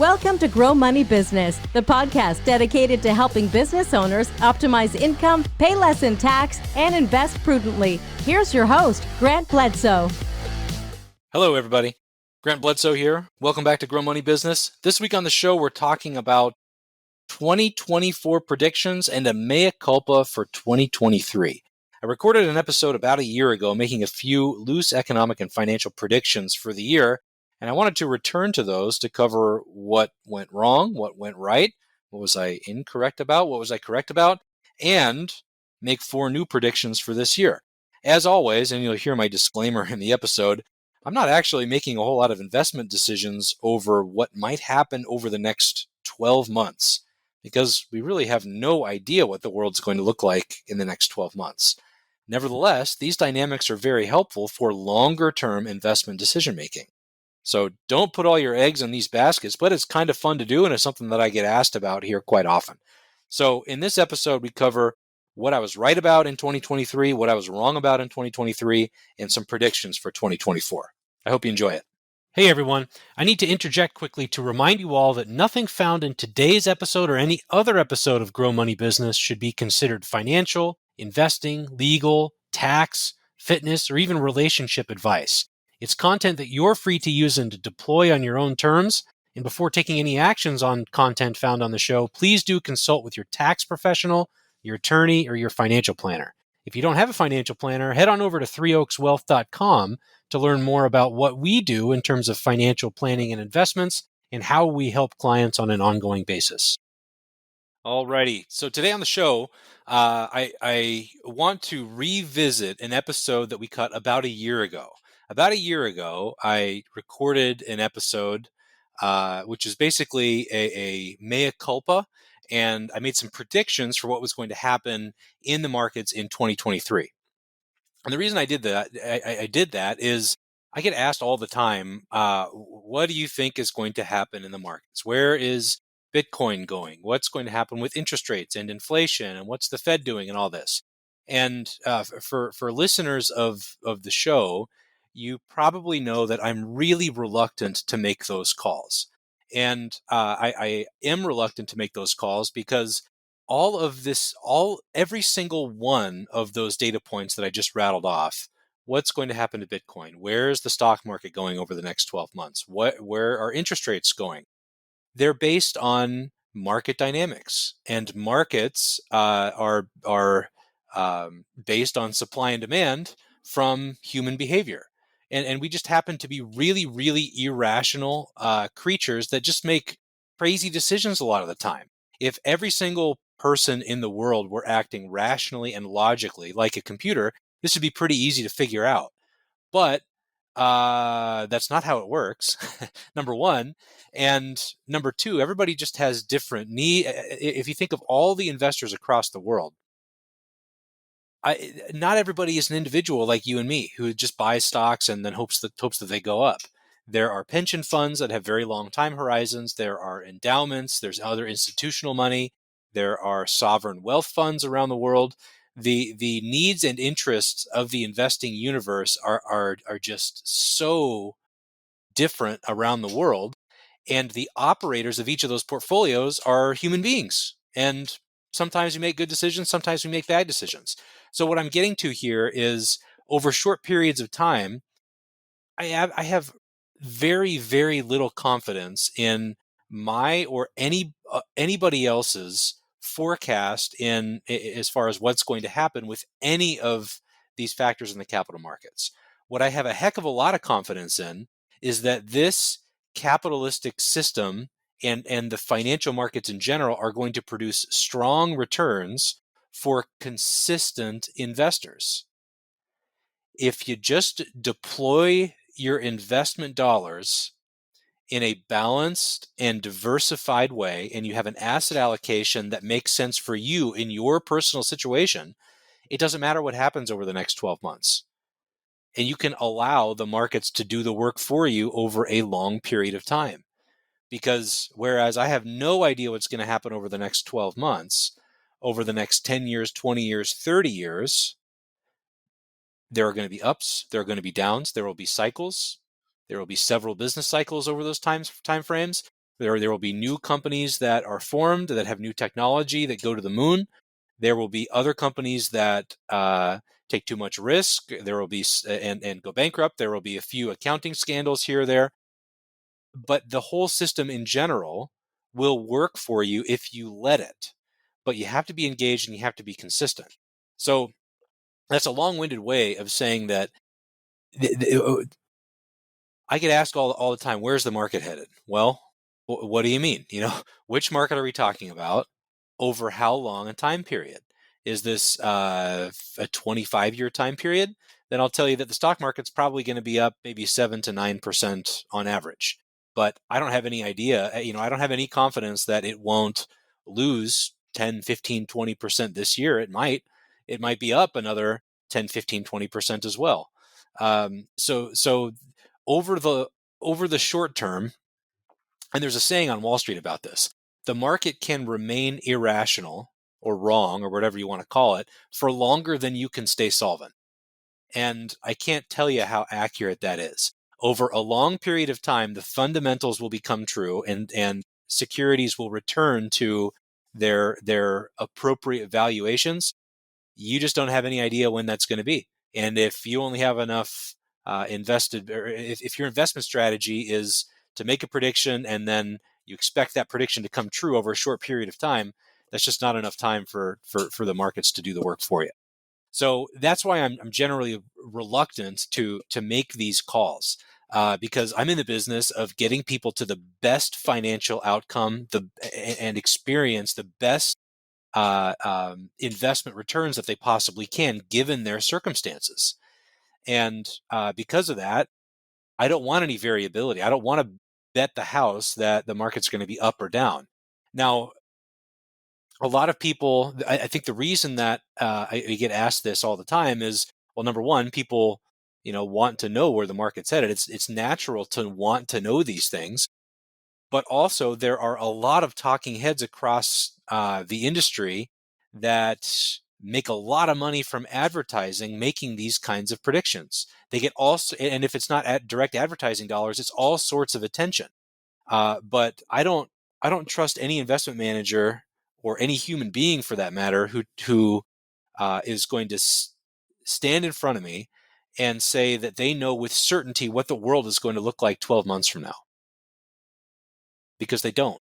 Welcome to Grow Money Business, the podcast dedicated to helping business owners optimize income, pay less in tax, and invest prudently. Here's your host, Grant Bledsoe. Hello, everybody. Grant Bledsoe here. Welcome back to Grow Money Business. This week on the show, we're talking about 2024 predictions and a mea culpa for 2023. I recorded an episode about a year ago making a few loose economic and financial predictions for the year, and I wanted to return to those to cover what went wrong, what went right, what was I incorrect about, what was I correct about, and make 4 new predictions for this year. As always, and you'll hear my disclaimer in the episode, I'm not actually making a whole lot of investment decisions over what might happen over the next 12 months, because we really have no idea what the world's going to look like in the next 12 months. Nevertheless, these dynamics are very helpful for longer-term investment decision-making. So don't put all your eggs in these baskets, but it's kind of fun to do, and it's something that I get asked about here quite often. So in this episode, we cover what I was right about in 2023, what I was wrong about in 2023, and some predictions for 2024. I hope you enjoy it. Hey everyone, I need to interject quickly to remind you all that nothing found in today's episode or any other episode of Grow Money Business should be considered financial, investing, legal, tax, fitness, or even relationship advice. It's content that you're free to use and to deploy on your own terms. And before taking any actions on content found on the show, please do consult with your tax professional, your attorney, or your financial planner. If you don't have a financial planner, head on over to threeoakswealth.com to learn more about what we do in terms of financial planning and investments and how we help clients on an ongoing basis. Alrighty, so today on the show, I want to revisit an episode that we cut about a year ago. About a year ago, I recorded an episode which is basically a mea culpa, and I made some predictions for what was going to happen in the markets in 2023. And the reason I did that is I get asked all the time, what do you think is going to happen in the markets? Where is Bitcoin going? What's going to happen with interest rates and inflation? And what's the Fed doing and all this? And for listeners of the show, you probably know that I'm really reluctant to make those calls. And I am reluctant to make those calls because every single one of those data points that I just rattled off, what's going to happen to Bitcoin? Where is the stock market going over the next 12 months? Where are interest rates going? They're based on market dynamics, and markets are based on supply and demand from human behavior. And we just happen to be really, really irrational creatures that just make crazy decisions a lot of the time. If every single person in the world were acting rationally and logically like a computer, this would be pretty easy to figure out. But that's not how it works, number one. And number two, everybody just has different needs. If you think of all the investors across the world, not everybody is an individual like you and me who just buys stocks and then hopes that they go up. There are pension funds that have very long time horizons. There are endowments. There's other institutional money. There are sovereign wealth funds around the world. The needs and interests of the investing universe are just so different around the world, and the operators of each of those portfolios are human beings. And sometimes we make good decisions, sometimes we make bad decisions. So what I'm getting to here is over short periods of time, I have very, very little confidence in my or anybody else's forecast in as far as what's going to happen with any of these factors in the capital markets. What I have a heck of a lot of confidence in is that this capitalistic system and the financial markets in general are going to produce strong returns for consistent investors. If you just deploy your investment dollars in a balanced and diversified way, and you have an asset allocation that makes sense for you in your personal situation, it doesn't matter what happens over the next 12 months. And you can allow the markets to do the work for you over a long period of time. Because whereas I have no idea what's going to happen over the next 12 months, over the next 10 years, 20 years, 30 years, there are going to be ups, there are going to be downs, there will be cycles, there will be several business cycles over those time frames. There will be new companies that are formed that have new technology that go to the moon. There will be other companies that take too much risk. There will be and go bankrupt. There will be a few accounting scandals here or there. But the whole system in general will work for you if you let it. But you have to be engaged and you have to be consistent. So that's a long-winded way of saying that I get asked all the time, where's the market headed? Well, what do you mean? Which market are we talking about? Over how long a time period? Is this a 25-year time period? Then I'll tell you that the stock market's probably going to be up maybe 7 to 9% on average. But I don't have any idea. I don't have any confidence that it won't lose 10, 15, 20% this year. It might be up another 10, 15, 20% as well. So over the short term, and there's a saying on Wall Street about this, the market can remain irrational or wrong or whatever you want to call it for longer than you can stay solvent. And I can't tell you how accurate that is. Over a long period of time, the fundamentals will become true and securities will return to their appropriate valuations. You just don't have any idea when that's going to be. And if you only have enough invested, or if your investment strategy is to make a prediction and then you expect that prediction to come true over a short period of time, that's just not enough time for the markets to do the work for you. So that's why I'm generally reluctant to make these calls, because I'm in the business of getting people to the best financial outcome and experience the best investment returns that they possibly can, given their circumstances. And because of that, I don't want any variability. I don't want to bet the house that the market's going to be up or down. Now, a lot of people, I think the reason that I get asked this all the time is, well, number one, people, want to know where the market's headed. It's natural to want to know these things, but also there are a lot of talking heads across the industry that make a lot of money from advertising, making these kinds of predictions. They get also, and if it's not at direct advertising dollars, it's all sorts of attention. But I don't trust any investment manager or any human being, for that matter, who is going to stand in front of me and say that they know with certainty what the world is going to look like 12 months from now, because they don't.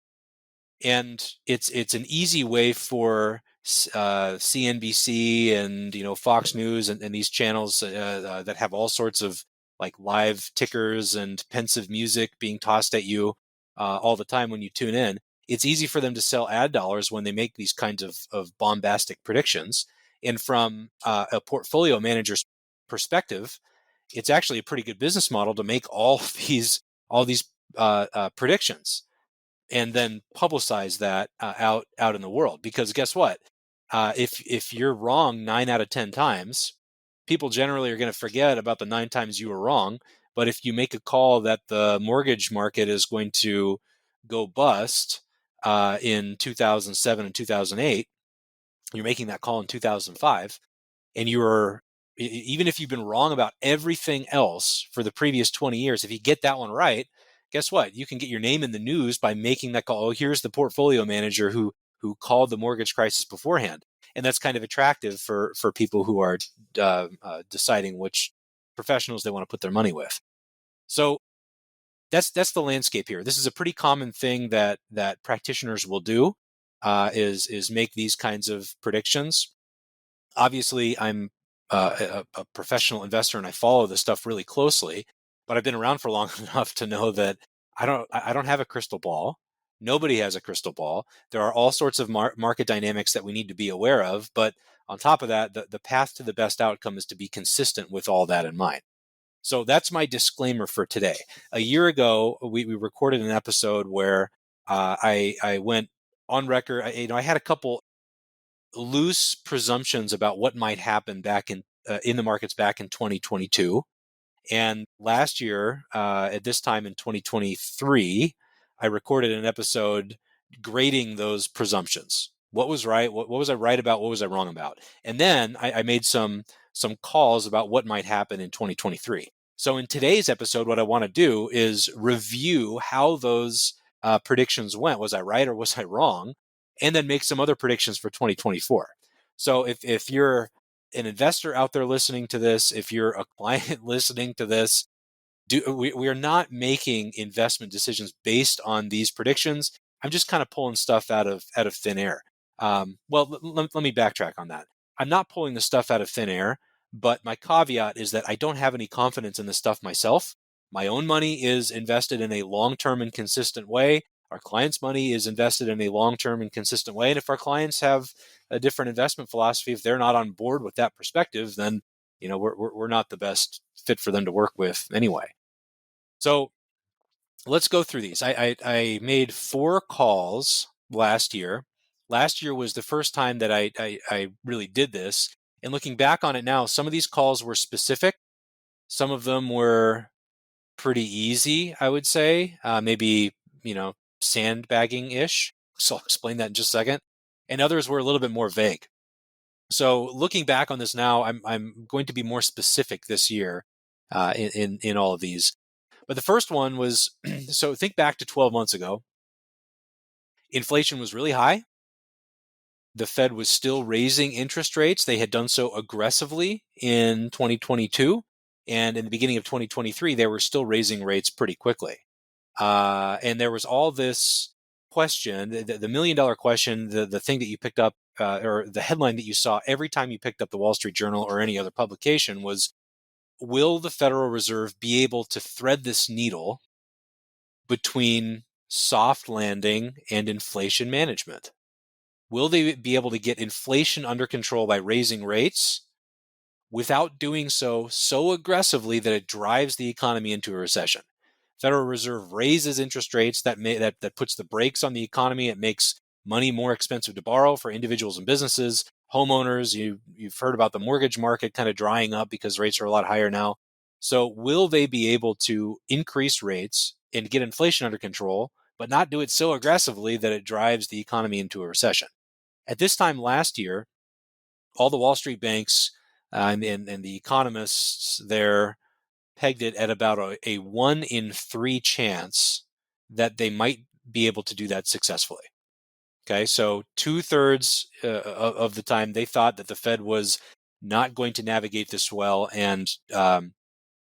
And it's an easy way for CNBC and Fox News and these channels that have all sorts of like live tickers and pensive music being tossed at you all the time when you tune in. It's easy for them to sell ad dollars when they make these kinds of bombastic predictions. And from a portfolio manager's perspective, it's actually a pretty good business model to make all these predictions and then publicize that out in the world. Because guess what? If you're wrong 9 out of 10 times, people generally are going to forget about the 9 times you were wrong. But if you make a call that the mortgage market is going to go bust in 2007 and 2008, you're making that call in 2005, and even if you've been wrong about everything else for the previous 20 years, if you get that one right, guess what? You can get your name in the news by making that call. Oh, here's the portfolio manager who called the mortgage crisis beforehand. And that's kind of attractive for people who are deciding which professionals they want to put their money with. So that's the landscape here. This is a pretty common thing that practitioners will do, is make these kinds of predictions. Obviously, I'm a professional investor and I follow this stuff really closely, but I've been around for long enough to know that I don't have a crystal ball. Nobody has a crystal ball. There are all sorts of market dynamics that we need to be aware of. But on top of that, the path to the best outcome is to be consistent with all that in mind. So that's my disclaimer for today. A year ago, we recorded an episode where I went on record. I had a couple loose presumptions about what might happen back in the markets back in 2022. And last year, at this time in 2023, I recorded an episode grading those presumptions. What was right? What was I right about? What was I wrong about? And then I made some calls about what might happen in 2023. So in today's episode, what I want to do is review how those predictions went. Was I right or was I wrong? And then make some other predictions for 2024. So if you're an investor out there listening to this, if you're a client listening to this, we are not making investment decisions based on these predictions. I'm just kind of pulling stuff out of thin air. Let me backtrack on that. I'm not pulling the stuff out of thin air, but my caveat is that I don't have any confidence in this stuff myself. My own money is invested in a long-term and consistent way. Our clients' money is invested in a long-term and consistent way. And if our clients have a different investment philosophy, if they're not on board with that perspective, then we're not the best fit for them to work with anyway. So let's go through these. I made 4 calls last year. Last year was the first time that I really did this. And looking back on it now, some of these calls were specific. Some of them were pretty easy, I would say, maybe, sandbagging-ish. So I'll explain that in just a second. And others were a little bit more vague. So looking back on this now, I'm going to be more specific this year in all of these. But the first one was, so think back to 12 months ago. Inflation was really high. The Fed was still raising interest rates. They had done so aggressively in 2022. And in the beginning of 2023, they were still raising rates pretty quickly. And there was all this question, the $1,000,000 question, the thing that you picked up, or the headline that you saw every time you picked up the Wall Street Journal or any other publication was, will the Federal Reserve be able to thread this needle between soft landing and inflation management? Will they be able to get inflation under control by raising rates without doing so aggressively that it drives the economy into a recession? Federal Reserve raises interest rates that puts the brakes on the economy. It makes money more expensive to borrow for individuals and businesses, homeowners. You've heard about the mortgage market kind of drying up because rates are a lot higher now. So will they be able to increase rates and get inflation under control, but not do it so aggressively that it drives the economy into a recession? At this time last year, all the Wall Street banks and the economists there pegged it at about a 1 in 3 chance that they might be able to do that successfully. Okay, so 2/3 of the time they thought that the Fed was not going to navigate this well, and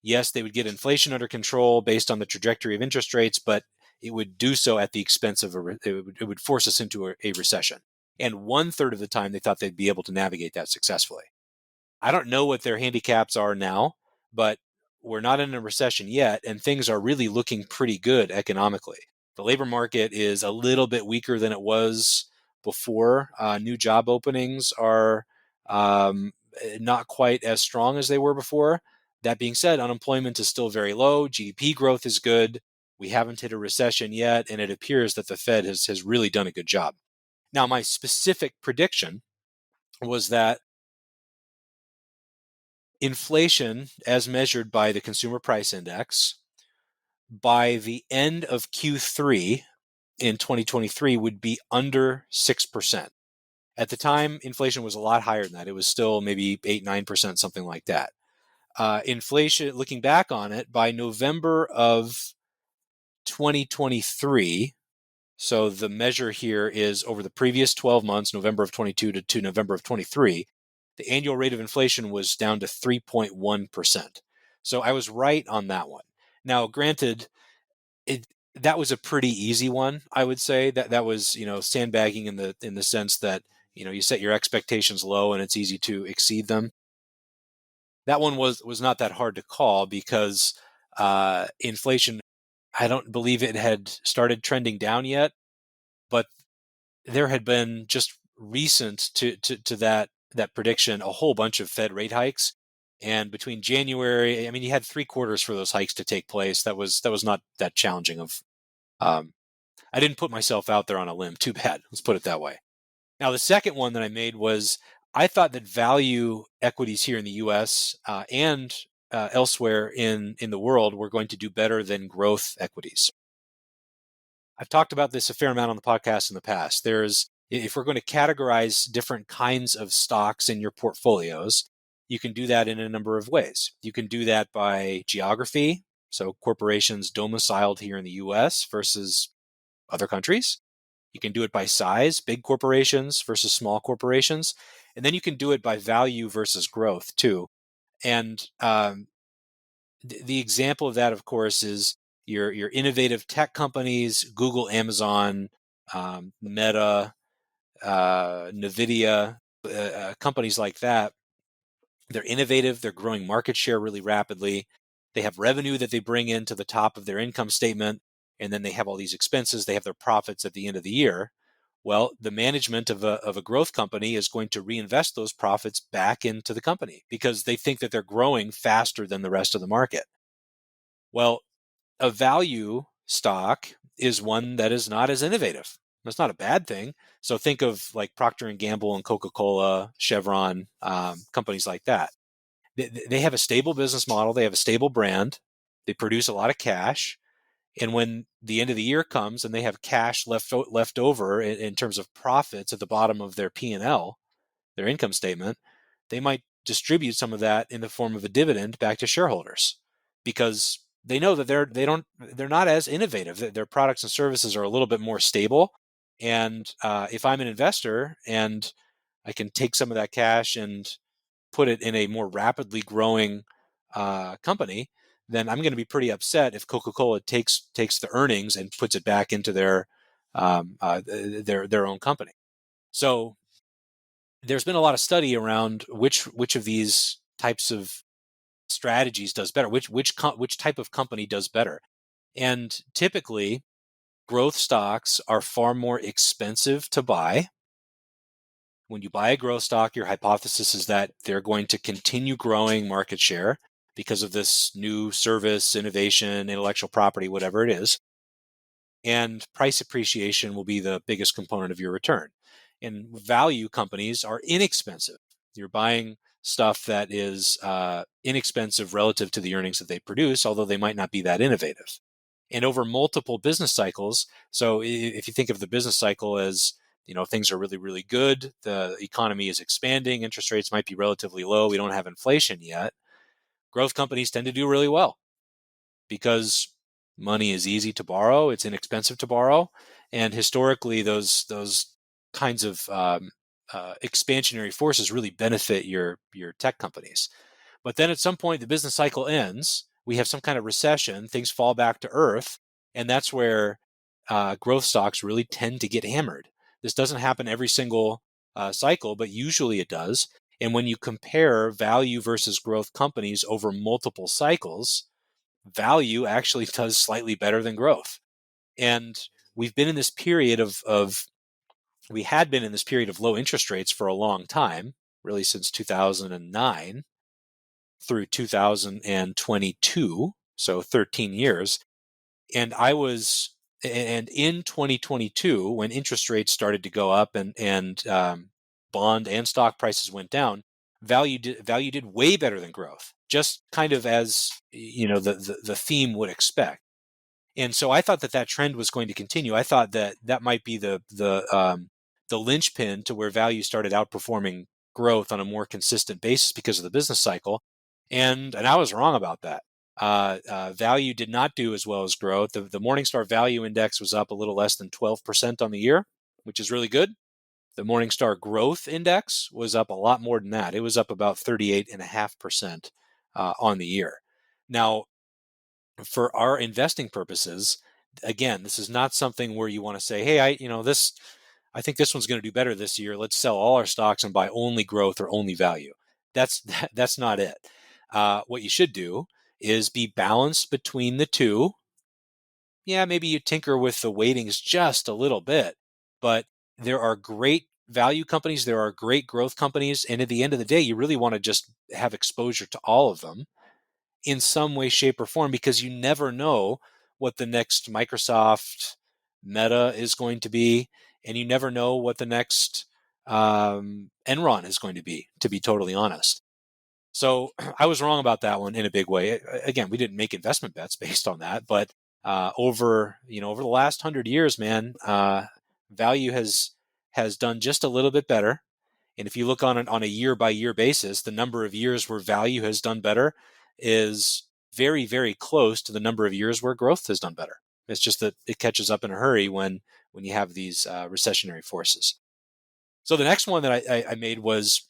yes, they would get inflation under control based on the trajectory of interest rates, but it would do so at the expense of it would force us into a recession. And 1/3 of the time they thought they'd be able to navigate that successfully. I don't know what their handicaps are now, but we're not in a recession yet, and things are really looking pretty good economically. The labor market is a little bit weaker than it was before. New job openings are not quite as strong as they were before. That being said, unemployment is still very low. GDP growth is good. We haven't hit a recession yet, and it appears that the Fed has really done a good job. Now, my specific prediction was that inflation, as measured by the Consumer Price Index, by the end of Q3 in 2023 would be under 6%. At the time, inflation was a lot higher than that. It was still maybe 8, 9%, something like that. Inflation, looking back on it, by November of 2023, so the measure here is over the previous 12 months, November of 22 to November of 23, the annual rate of inflation was down to 3.1%. So I was right on that one. Now, granted, that was a pretty easy one, I would say. That was, sandbagging in the sense that, you set your expectations low and it's easy to exceed them. That one was not that hard to call because inflation, I don't believe it had started trending down yet, but there had been just recent to that prediction a whole bunch of Fed rate hikes, and between January, I mean, you had 3 quarters for those hikes to take place. That was not that challenging. I didn't put myself out there on a limb. Too bad. Let's put it that way. Now, the second one that I made was I thought that value equities here in the U.S. And elsewhere in the world were going to do better than growth equities. I've talked about this a fair amount on the podcast in the past. If we're going to categorize different kinds of stocks in your portfolios, you can do that in a number of ways. You can do that by geography, so corporations domiciled here in the U.S. versus other countries. You can do it by size, big corporations versus small corporations. And then you can do it by value versus growth too. And the example of that, of course, is your innovative tech companies, Google, Amazon, Meta, NVIDIA, companies like that. They're innovative. They're growing market share really rapidly. They have revenue that they bring into the top of their income statement, and then they have all these expenses. They have their profits at the end of the year. Well, the management of a growth company is going to reinvest those profits back into the company because they think that they're growing faster than the rest of the market. Well, a value stock is one that is not as innovative. That's not a bad thing. So think of like Procter and Gamble and Coca-Cola, Chevron, companies like that. They have a stable business model. They have a stable brand. They produce a lot of cash. And when the end of the year comes and they have cash left over in terms of profits at the bottom of their P&L, their income statement, they might distribute some of that in the form of a dividend back to shareholders because they know that they're not as innovative. Their products and services are a little bit more stable. And if I'm an investor and I can take some of that cash and put it in a more rapidly growing company, then I'm going to be pretty upset if Coca-Cola takes the earnings and puts it back into their own company. So there's been a lot of study around which of these types of strategies does better, which type of company does better. And typically, growth stocks are far more expensive to buy. When you buy a growth stock, your hypothesis is that they're going to continue growing market share because of this new service, innovation, intellectual property, whatever it is. And price appreciation will be the biggest component of your return. And value companies are inexpensive. You're buying stuff that is inexpensive relative to the earnings that they produce, although they might not be that innovative. And over multiple business cycles, so if you think of the business cycle as, things are really, really good, the economy is expanding, interest rates might be relatively low, we don't have inflation yet, growth companies tend to do really well because money is easy to borrow, it's inexpensive to borrow, and historically those kinds of expansionary forces really benefit your tech companies. But then at some point the business cycle ends, we have some kind of recession, things fall back to earth, and that's where growth stocks really tend to get hammered. This doesn't happen every single cycle, but usually it does. And when you compare value versus growth companies over multiple cycles, value actually does slightly better than growth. And we've been in this period we had been in this period of low interest rates for a long time, really since 2009 through 2022, so 13 years. And in 2022, when interest rates started to go up and bond and stock prices went down, value did way better than growth, just kind of as the theme would expect. And so I thought that trend was going to continue. I thought that might be the linchpin to where value started outperforming growth on a more consistent basis because of the business cycle. And I was wrong about that. Value did not do as well as growth. The Morningstar Value Index was up a little less than 12% on the year, which is really good. The Morningstar Growth Index was up a lot more than that. It was up about 38.5% on the year. Now, for our investing purposes, again, this is not something where you want to say, hey, I think this one's going to do better this year. Let's sell all our stocks and buy only growth or only value. That's not it. What you should do is be balanced between the two. Yeah, maybe you tinker with the weightings just a little bit, but there are great value companies, there are great growth companies, and at the end of the day, you really want to just have exposure to all of them in some way, shape, or form, because you never know what the next Microsoft Meta is going to be, and you never know what the next Enron is going to be totally honest. So I was wrong about that one in a big way. Again, we didn't make investment bets based on that, but over the last 100 years, man, value has done just a little bit better. And if you look on a year by year basis, the number of years where value has done better is very, very close to the number of years where growth has done better. It's just that it catches up in a hurry when you have these recessionary forces. So the next one that I made was,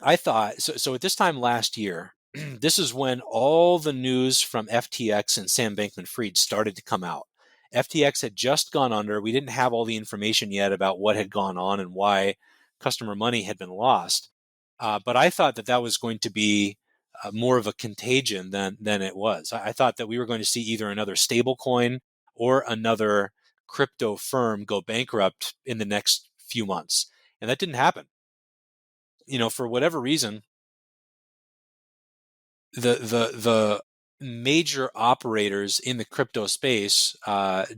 I thought, so at this time last year, this is when all the news from FTX and Sam Bankman-Fried started to come out. FTX had just gone under. We didn't have all the information yet about what had gone on and why customer money had been lost. But I thought that that was going to be more of a contagion than it was. I thought that we were going to see either another stable coin or another crypto firm go bankrupt in the next few months. And that didn't happen. For whatever reason, the major operators in the crypto space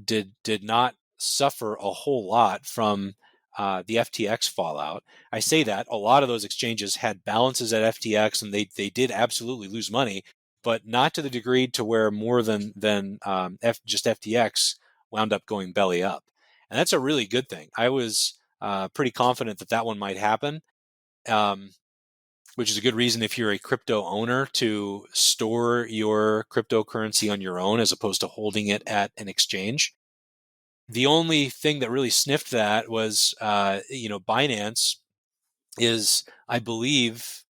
did not suffer a whole lot from the FTX fallout. I say that a lot of those exchanges had balances at FTX, and they did absolutely lose money, but not to the degree to where more than just FTX wound up going belly up, and that's a really good thing. I was pretty confident that that one might happen. Which is a good reason if you're a crypto owner to store your cryptocurrency on your own as opposed to holding it at an exchange. The only thing that really sniffed that was, Binance is, I believe,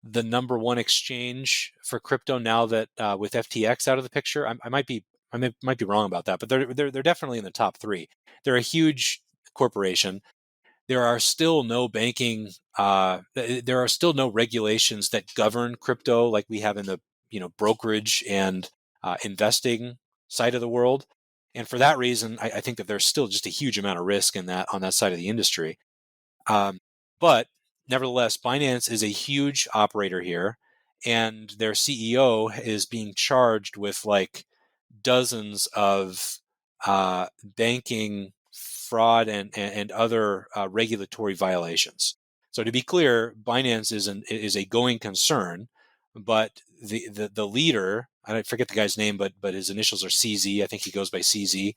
the number one exchange for crypto now that with FTX out of the picture. I might be wrong about that, but they're definitely in the top three. They're a huge corporation. There are still no there are still no regulations that govern crypto like we have in the brokerage and investing side of the world. And for that reason, I think that there's still just a huge amount of risk in that on that side of the industry. But nevertheless, Binance is a huge operator here, and their CEO is being charged with like dozens of banking fraud and other regulatory violations. So to be clear, Binance is a going concern, but the leader, I forget the guy's name, but his initials are CZ. I think he goes by CZ.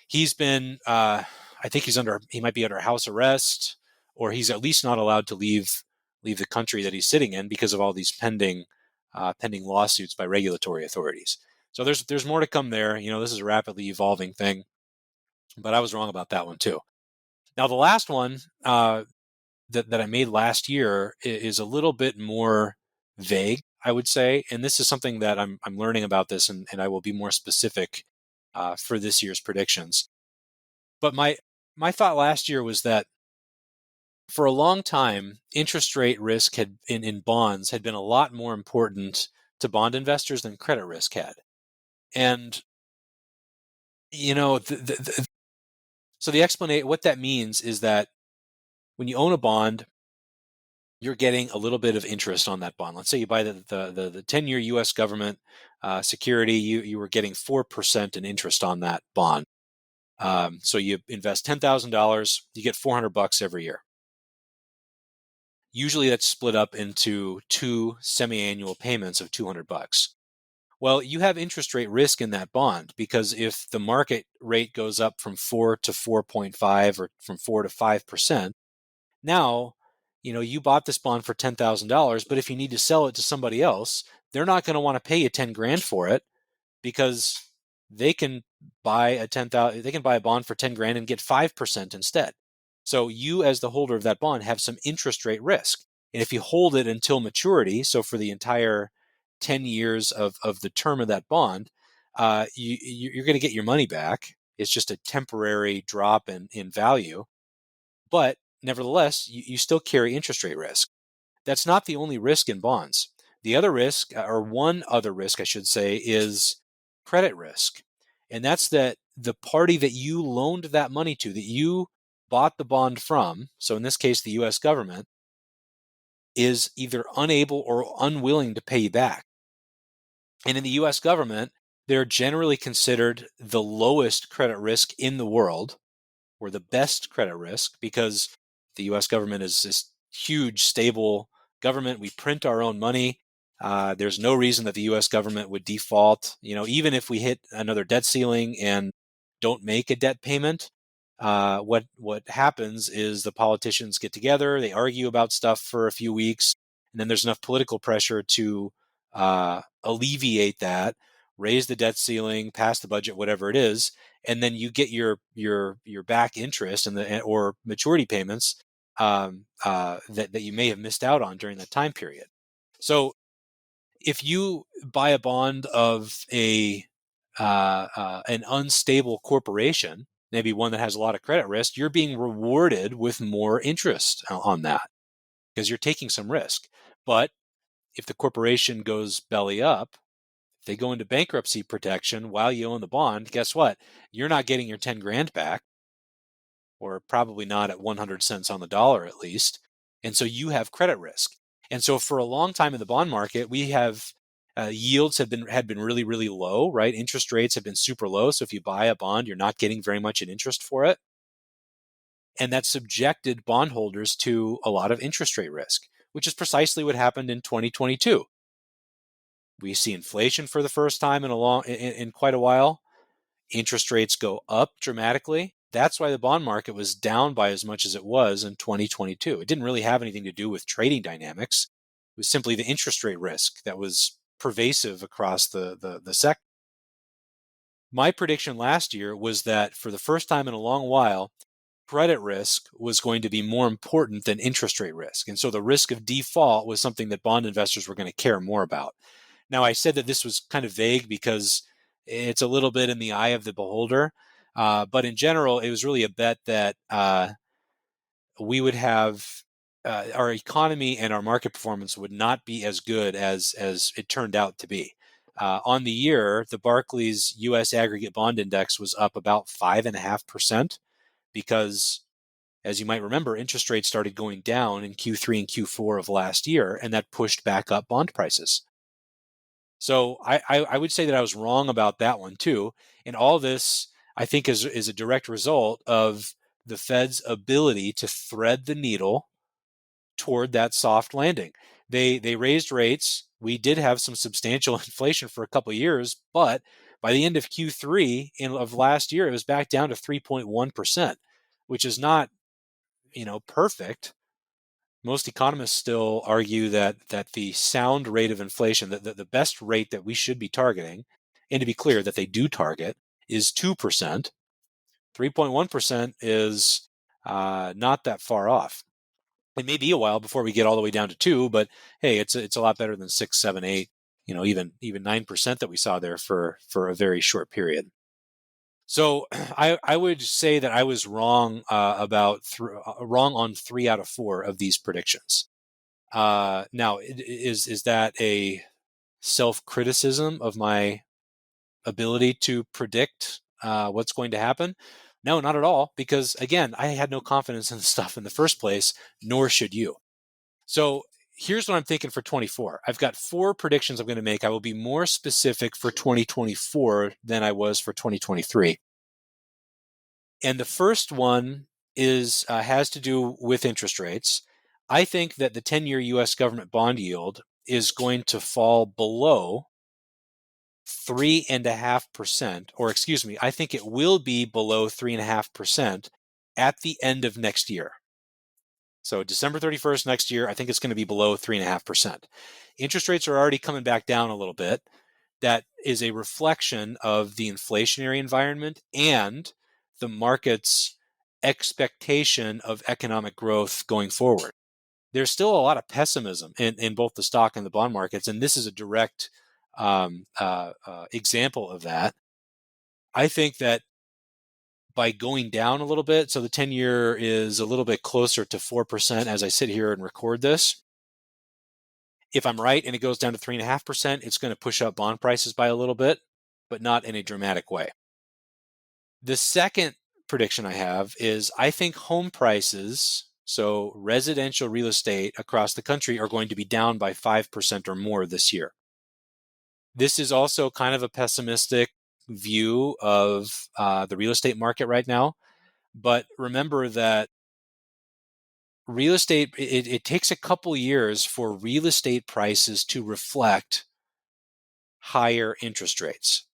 He's been, I think he might be under house arrest, or he's at least not allowed to leave the country that he's sitting in because of all these pending lawsuits by regulatory authorities. So there's more to come there. This is a rapidly evolving thing, but I was wrong about that one too. Now the last one that I made last year is a little bit more vague, I would say, and this is something that I'm learning about this, and I will be more specific for this year's predictions. But my thought last year was that for a long time, interest rate risk in bonds had been a lot more important to bond investors than credit risk had. And so the explanation, what that means is that when you own a bond, you're getting a little bit of interest on that bond. Let's say you buy the 10-year U.S. government security, you were getting 4% in interest on that bond. So you invest $10,000, you get $400 every year. Usually that's split up into two semi-annual payments of $200. Well, you have interest rate risk in that bond because if the market rate goes up from 4 to 4.5 or from 4 to 5%, now, you bought this bond for $10,000, but if you need to sell it to somebody else, they're not going to want to pay you 10 grand for it because they can buy a bond for 10 grand and get 5% instead. So you, as the holder of that bond, have some interest rate risk. And if you hold it until maturity, so for the entire 10 years of the term of that bond, you're going to get your money back. It's just a temporary drop in value. But nevertheless, you still carry interest rate risk. That's not the only risk in bonds. The other risk, or one other risk, I should say, is credit risk. And that's that the party that you loaned that money to, that you bought the bond from, so in this case, the U.S. government, is either unable or unwilling to pay you back. And in the U.S. government, they're generally considered the lowest credit risk in the world, or the best credit risk, because the U.S. government is this huge, stable government. We print our own money. There's no reason that the U.S. government would default. Even if we hit another debt ceiling and don't make a debt payment, what happens is the politicians get together, they argue about stuff for a few weeks, and then there's enough political pressure to alleviate that, raise the debt ceiling, pass the budget, whatever it is, and then you get your back interest and the or maturity payments that you may have missed out on during that time period. So if you buy a bond of an unstable corporation, maybe one that has a lot of credit risk, you're being rewarded with more interest on that because you're taking some risk. But if the corporation goes belly up, if they go into bankruptcy protection while you own the bond, guess what? You're not getting your 10 grand back, or probably not at 100 cents on the dollar at least. And so you have credit risk. And so for a long time in the bond market, we have yields had been really, really low, right? Interest rates have been super low. So if you buy a bond, you're not getting very much in interest for it. And that subjected bondholders to a lot of interest rate risk, which is precisely what happened in 2022. We see inflation for the first time in quite a while. Interest rates go up dramatically. That's why the bond market was down by as much as it was in 2022. It didn't really have anything to do with trading dynamics. It was simply the interest rate risk that was pervasive across the sector. My prediction last year was that for the first time in a long while, credit risk was going to be more important than interest rate risk. And so the risk of default was something that bond investors were going to care more about. Now, I said that this was kind of vague because it's a little bit in the eye of the beholder. But in general, it was really a bet that we would have our economy and our market performance would not be as good as it turned out to be. On the year, the Barclays U.S. Aggregate Bond Index was up about 5.5% because, as you might remember, interest rates started going down in Q3 and Q4 of last year, and that pushed back up bond prices. So I would say that I was wrong about that one too. And all this, I think, is a direct result of the Fed's ability to thread the needle toward that soft landing. They raised rates. We did have some substantial inflation for a couple of years, but by the end of Q3 of last year, it was back down to 3.1%, which is not, perfect. Most economists still argue that the sound rate of inflation, the best rate that we should be targeting, and to be clear, that they do target, is 2%. 3.1% is not that far off. It may be a while before we get all the way down to 2, but hey, it's a lot better than 6, 7, 8, even 9% that we saw there for a very short period. So I would say that I was wrong wrong on 3 out of 4 of these predictions. Now, is that a self-criticism of my ability to predict what's going to happen? No, not at all, because again, I had no confidence in the stuff in the first place, nor should you. So here's what I'm thinking for 24. I've got 4 predictions I'm going to make. I will be more specific for 2024 than I was for 2023. And the first one has to do with interest rates. I think that the 10-year U.S. government bond yield is going to fall below 3.5%, or excuse me, I think it will be below 3.5% at the end of next year. So December 31st next year, I think it's going to be below 3.5%. Interest rates are already coming back down a little bit. That is a reflection of the inflationary environment and the market's expectation of economic growth going forward. There's still a lot of pessimism in both the stock and the bond markets, and this is a direct example of that. I think that by going down a little bit, so the 10-year is a little bit closer to 4% as I sit here and record this. If I'm right and it goes down to 3.5%, it's going to push up bond prices by a little bit, but not in a dramatic way. The second prediction I have is I think home prices, so residential real estate across the country, are going to be down by 5% or more this year. This is also kind of a pessimistic view of the real estate market right now. But remember that real estate, it takes a couple years for real estate prices to reflect higher interest rates.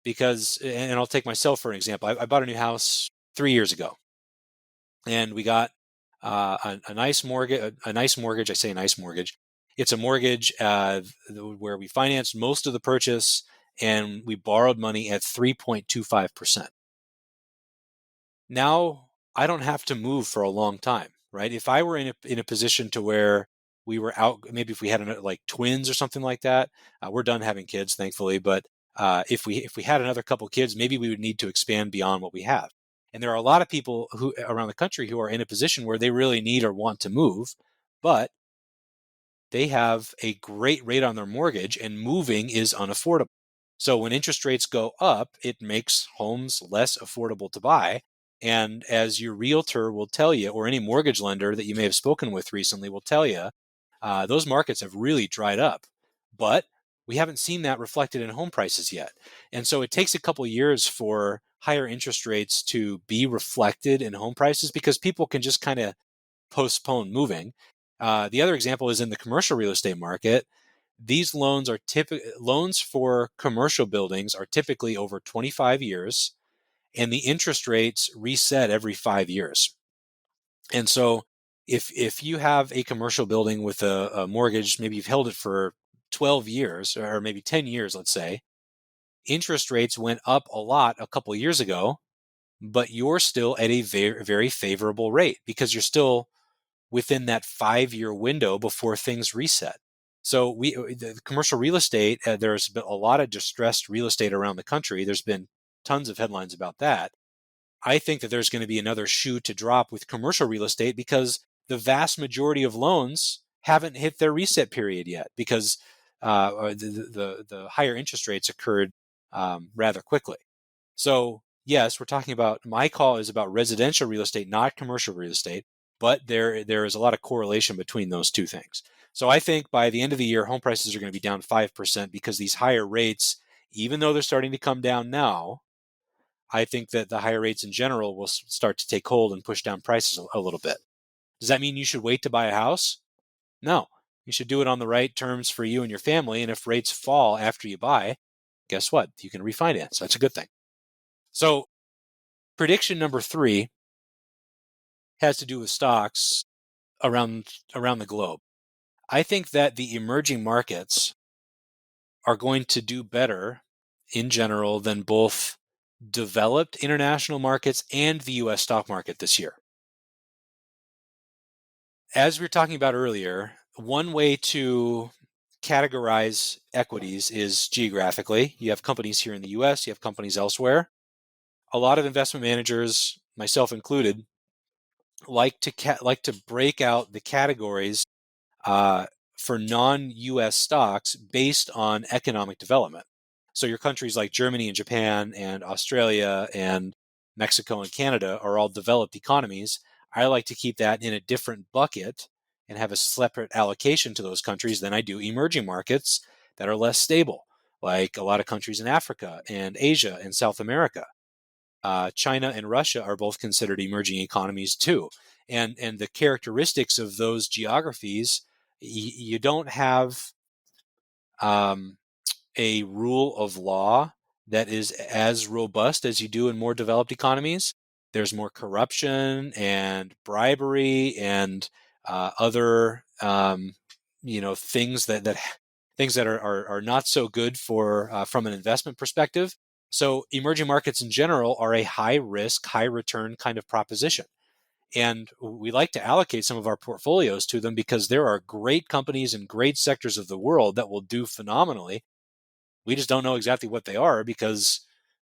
Because, and I'll take myself for an example, I bought a new house 3 years ago, and we got a nice mortgage. I say a nice mortgage. It's a mortgage where we financed most of the purchase, and we borrowed money at 3.25%. Now I don't have to move for a long time, right? If I were in a position to where we were out, maybe if we had like twins or something like that, we're done having kids, thankfully. But if we had another couple kids, maybe we would need to expand beyond what we have. And there are a lot of people who around the country who are in a position where they really need or want to move, but they have a great rate on their mortgage and moving is unaffordable. So when interest rates go up, it makes homes less affordable to buy. And as your realtor will tell you, or any mortgage lender that you may have spoken with recently will tell you, those markets have really dried up. But we haven't seen that reflected in home prices yet. And so it takes a couple of years for higher interest rates to be reflected in home prices because people can just kind of postpone moving. The other example is in the commercial real estate market. These loans are loans for commercial buildings are typically over 25 years, and the interest rates reset every 5 years. And so if you have a commercial building with a mortgage, maybe you've held it for 12 years or maybe 10 years, let's say, interest rates went up a lot a couple of years ago, but you're still at a very, very favorable rate because you're still within that 5-year window before things reset. So the commercial real estate, there's been a lot of distressed real estate around the country. There's been tons of headlines about that. I think that there's going to be another shoe to drop with commercial real estate because the vast majority of loans haven't hit their reset period yet because the higher interest rates occurred rather quickly. So yes, we're talking about, my call is about residential real estate, not commercial real estate, but there is a lot of correlation between those two things. So I think by the end of the year, home prices are going to be down 5% because these higher rates, even though they're starting to come down now, I think that the higher rates in general will start to take hold and push down prices a little bit. Does that mean you should wait to buy a house? No. You should do it on the right terms for you and your family. And if rates fall after you buy, guess what? You can refinance. That's a good thing. So prediction number 3 has to do with stocks around the globe. I think that the emerging markets are going to do better in general than both developed international markets and the US stock market this year. As we were talking about earlier, one way to categorize equities is geographically. You have companies here in the US, you have companies elsewhere. A lot of investment managers, myself included, like to break out the categories for non-US stocks based on economic development. So your countries like Germany and Japan and Australia and Mexico and Canada are all developed economies. I like to keep that in a different bucket and have a separate allocation to those countries than I do emerging markets that are less stable, like a lot of countries in Africa and Asia and South America. China and Russia are both considered emerging economies too. And the characteristics of those geographies, you don't have a rule of law that is as robust as you do in more developed economies. There's more corruption and bribery and other things that are not so good for from an investment perspective. So emerging markets in general are a high risk, high return kind of proposition. And we like to allocate some of our portfolios to them because there are great companies in great sectors of the world that will do phenomenally. We just don't know exactly what they are because,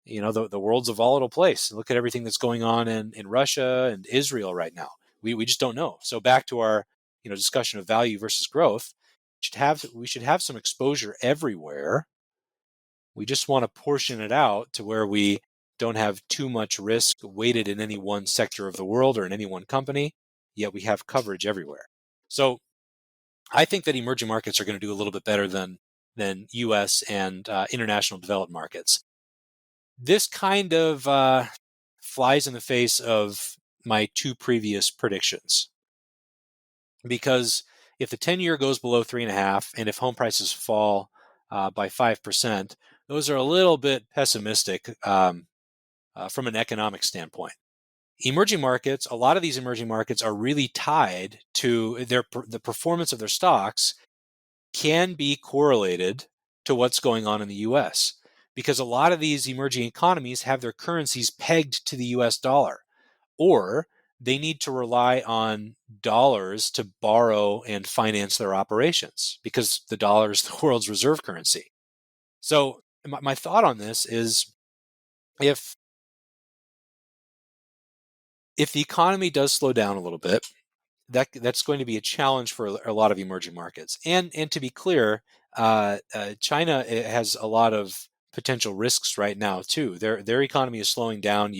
the world's a volatile place. Look at everything that's going on in Russia and Israel right now. We just don't know. So back to our, discussion of value versus growth, we should have some exposure everywhere. We just want to portion it out to where we don't have too much risk weighted in any one sector of the world or in any one company, yet we have coverage everywhere. So I think that emerging markets are going to do a little bit better than U.S. and international developed markets. This kind of flies in the face of my 2 previous predictions, because if the 10-year goes below 3.5, and if home prices fall by 5%, those are a little bit pessimistic from an economic standpoint. Emerging markets, a lot of these emerging markets are really tied to the performance of their stocks can be correlated to what's going on in the U.S. because a lot of these emerging economies have their currencies pegged to the US dollar, or they need to rely on dollars to borrow and finance their operations because the dollar is the world's reserve currency. So my thought on this is if the economy does slow down a little bit, that's going to be a challenge for a lot of emerging markets. And to be clear, China has a lot of potential risks right now too. Their economy is slowing down.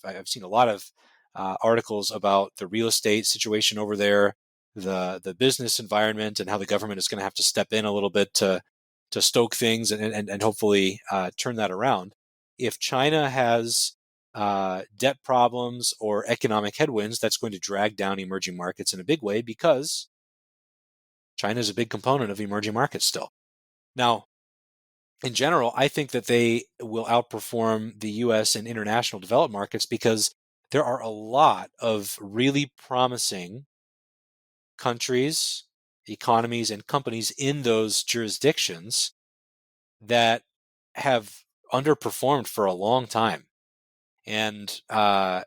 I've seen a lot of articles about the real estate situation over there, the business environment, and how the government is going to have to step in a little bit to stoke things and hopefully turn that around. If China has debt problems or economic headwinds, that's going to drag down emerging markets in a big way because China is a big component of emerging markets still. Now, in general, I think that they will outperform the US and international developed markets because there are a lot of really promising countries, economies, and companies in those jurisdictions that have underperformed for a long time. And,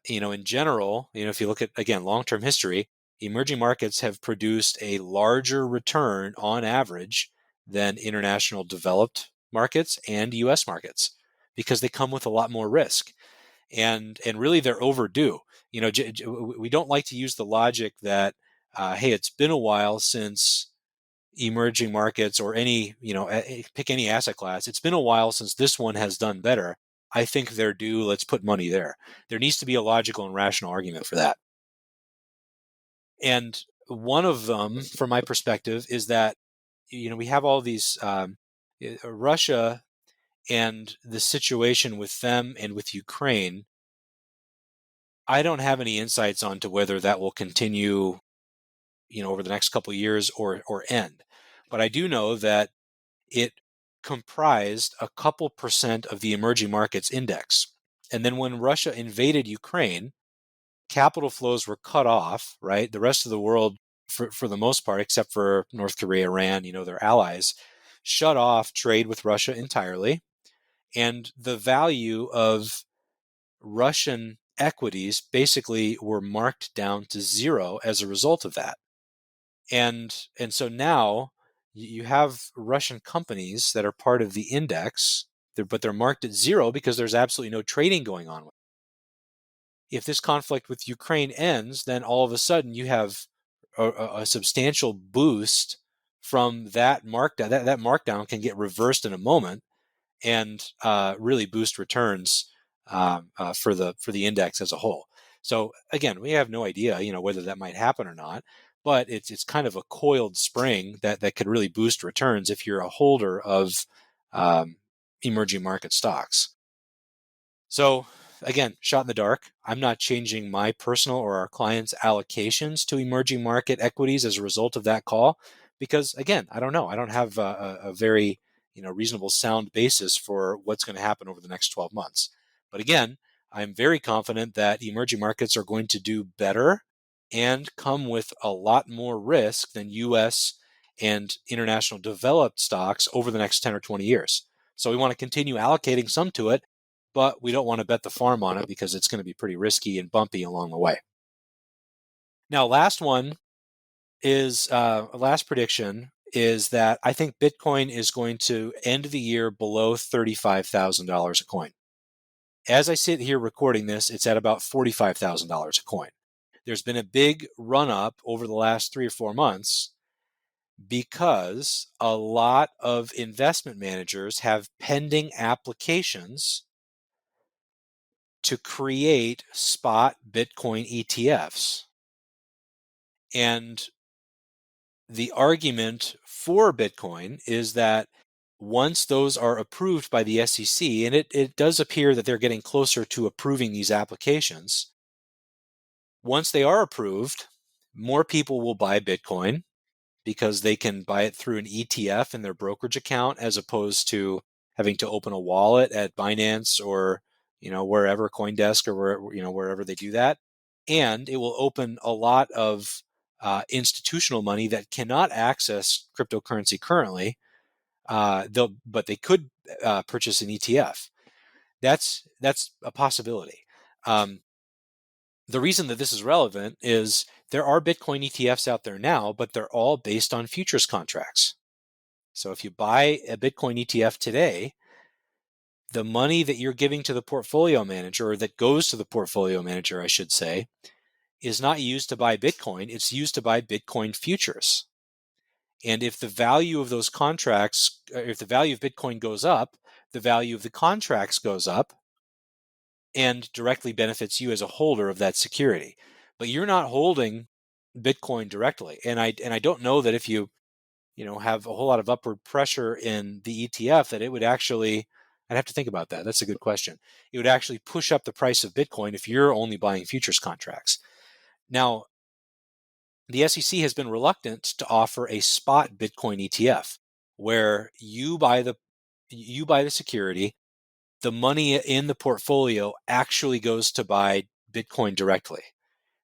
in general, if you look at, again, long-term history, emerging markets have produced a larger return on average than international developed markets and US markets because they come with a lot more risk. And really, they're overdue. We don't like to use the logic that, hey, it's been a while since emerging markets or pick any asset class. It's been a while since this one has done better. I think they're due. Let's put money there. There needs to be a logical and rational argument for that. And one of them, from my perspective, is that, we have all these, Russia and the situation with them and with Ukraine. I don't have any insights onto whether that will continue, over the next couple of years or end. But I do know that it comprised a couple percent of the emerging markets index. And then when Russia invaded Ukraine, capital flows were cut off, right? The rest of the world, for the most part, except for North Korea, Iran, their allies, shut off trade with Russia entirely. And the value of Russian equities basically were marked down to zero as a result of that. And so now you have Russian companies that are part of the index, but they're marked at zero because there's absolutely no trading going on. If this conflict with Ukraine ends, then all of a sudden you have a substantial boost from that markdown. That markdown can get reversed in a moment and really boost returns for the index as a whole. So again, we have no idea, whether that might happen or not, but it's kind of a coiled spring that could really boost returns if you're a holder of emerging market stocks. So again, shot in the dark. I'm not changing my personal or our clients' allocations to emerging market equities as a result of that call, because again, I don't know. I don't have a very reasonable sound basis for what's going to happen over the next 12 months. But again, I'm very confident that emerging markets are going to do better and come with a lot more risk than US and international developed stocks over the next 10 or 20 years. So we want to continue allocating some to it, but we don't want to bet the farm on it because it's going to be pretty risky and bumpy along the way. Now, last prediction is that I think Bitcoin is going to end the year below $35,000 a coin. As I sit here recording this, it's at about $45,000 a coin. There's been a big run up over the last 3 or 4 months because a lot of investment managers have pending applications to create spot Bitcoin ETFs. And the argument for Bitcoin is that once those are approved by the SEC, and it does appear that they're getting closer to approving these applications, once they are approved, more people will buy Bitcoin because they can buy it through an ETF in their brokerage account as opposed to having to open a wallet at Binance or wherever, CoinDesk, or wherever they do that. And it will open a lot of institutional money that cannot access cryptocurrency currently but they could purchase an ETF. That's a possibility. The reason that this is relevant is there are Bitcoin ETFs out there now, but they're all based on futures contracts. So if you buy a Bitcoin ETF today, the money that you're giving to the portfolio manager, or that goes to the portfolio manager, I should say, is not used to buy Bitcoin. It's used to buy Bitcoin futures. And if the value of those contracts, if the value of Bitcoin goes up, the value of the contracts goes up and directly benefits you as a holder of that security. But you're not holding Bitcoin directly. And I don't know that if you have a whole lot of upward pressure in the ETF that it would actually, I'd have to think about that. That's a good question. It would actually push up the price of Bitcoin if you're only buying futures contracts. Now, the SEC has been reluctant to offer a spot Bitcoin ETF where you buy the security, the money in the portfolio actually goes to buy Bitcoin directly.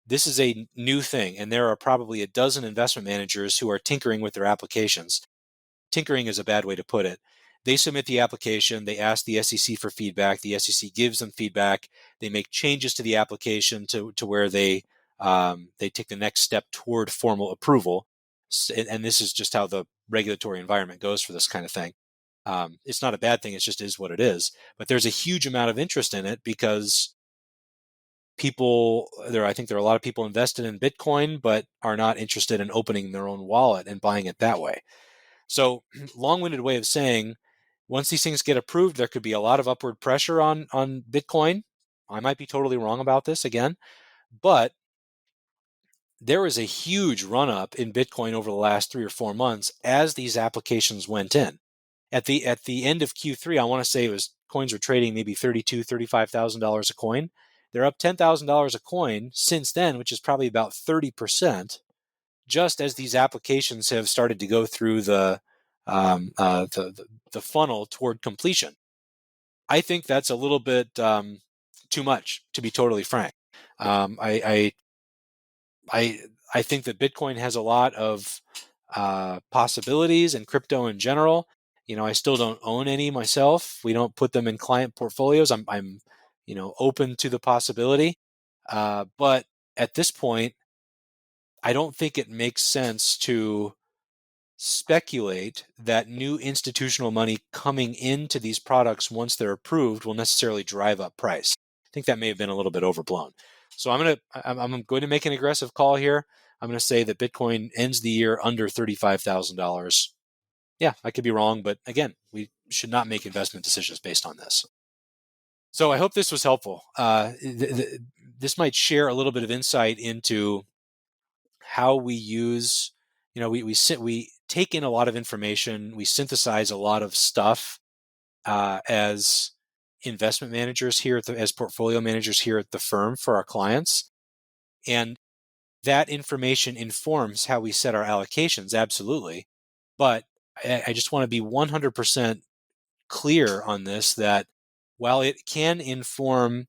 This is a new thing, and there are probably a dozen investment managers who are tinkering with their applications. Tinkering is a bad way to put it. They submit the application, they ask the SEC for feedback, the SEC gives them feedback, they make changes to the application to where they take the next step toward formal approval. And this is just how the regulatory environment goes for this kind of thing. It's not a bad thing, it just is what it is. But there's a huge amount of interest in it because I think there are a lot of people invested in Bitcoin, but are not interested in opening their own wallet and buying it that way. So, long-winded way of saying, once these things get approved, there could be a lot of upward pressure on Bitcoin. I might be totally wrong about this again, but there was a huge run-up in Bitcoin over the last 3 or 4 months as these applications went in. At the end of Q3, I want to say coins were trading maybe $32,000, $35,000 a coin. They're up $10,000 a coin since then, which is probably about 30%, just as these applications have started to go through the funnel toward completion. I think that's a little bit too much, to be totally frank. I think that Bitcoin has a lot of possibilities, and crypto in general. I still don't own any myself. We don't put them in client portfolios. I'm open to the possibility. But at this point, I don't think it makes sense to speculate that new institutional money coming into these products once they're approved will necessarily drive up price. I think that may have been a little bit overblown. So I'm going to make an aggressive call here. I'm going to say that Bitcoin ends the year under $35,000. Yeah, I could be wrong, but again, we should not make investment decisions based on this. So I hope this was helpful. This might share a little bit of insight into how we use, we take in a lot of information, we synthesize a lot of stuff as investment managers here as portfolio managers here at the firm for our clients. And that information informs how we set our allocations, absolutely. But I just want to be 100% clear on this, that while it can inform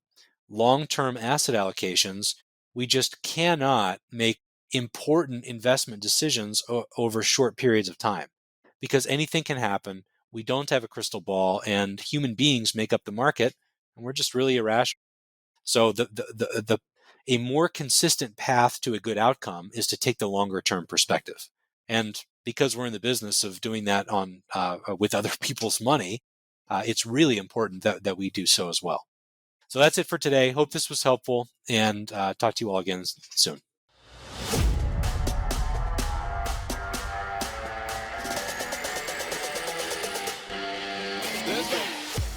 long-term asset allocations, we just cannot make important investment decisions over short periods of time, because anything can happen. We don't have a crystal ball, and human beings make up the market, and we're just really irrational. So a more consistent path to a good outcome is to take the longer term perspective. And because we're in the business of doing that with other people's money, it's really important that we do so as well. So that's it for today. Hope this was helpful, and talk to you all again soon.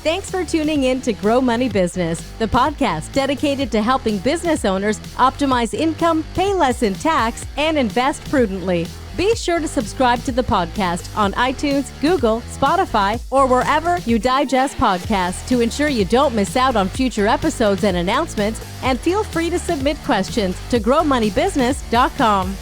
Thanks for tuning in to Grow Money Business, the podcast dedicated to helping business owners optimize income, pay less in tax, and invest prudently. Be sure to subscribe to the podcast on iTunes, Google, Spotify, or wherever you digest podcasts to ensure you don't miss out on future episodes and announcements, and feel free to submit questions to growmoneybusiness.com.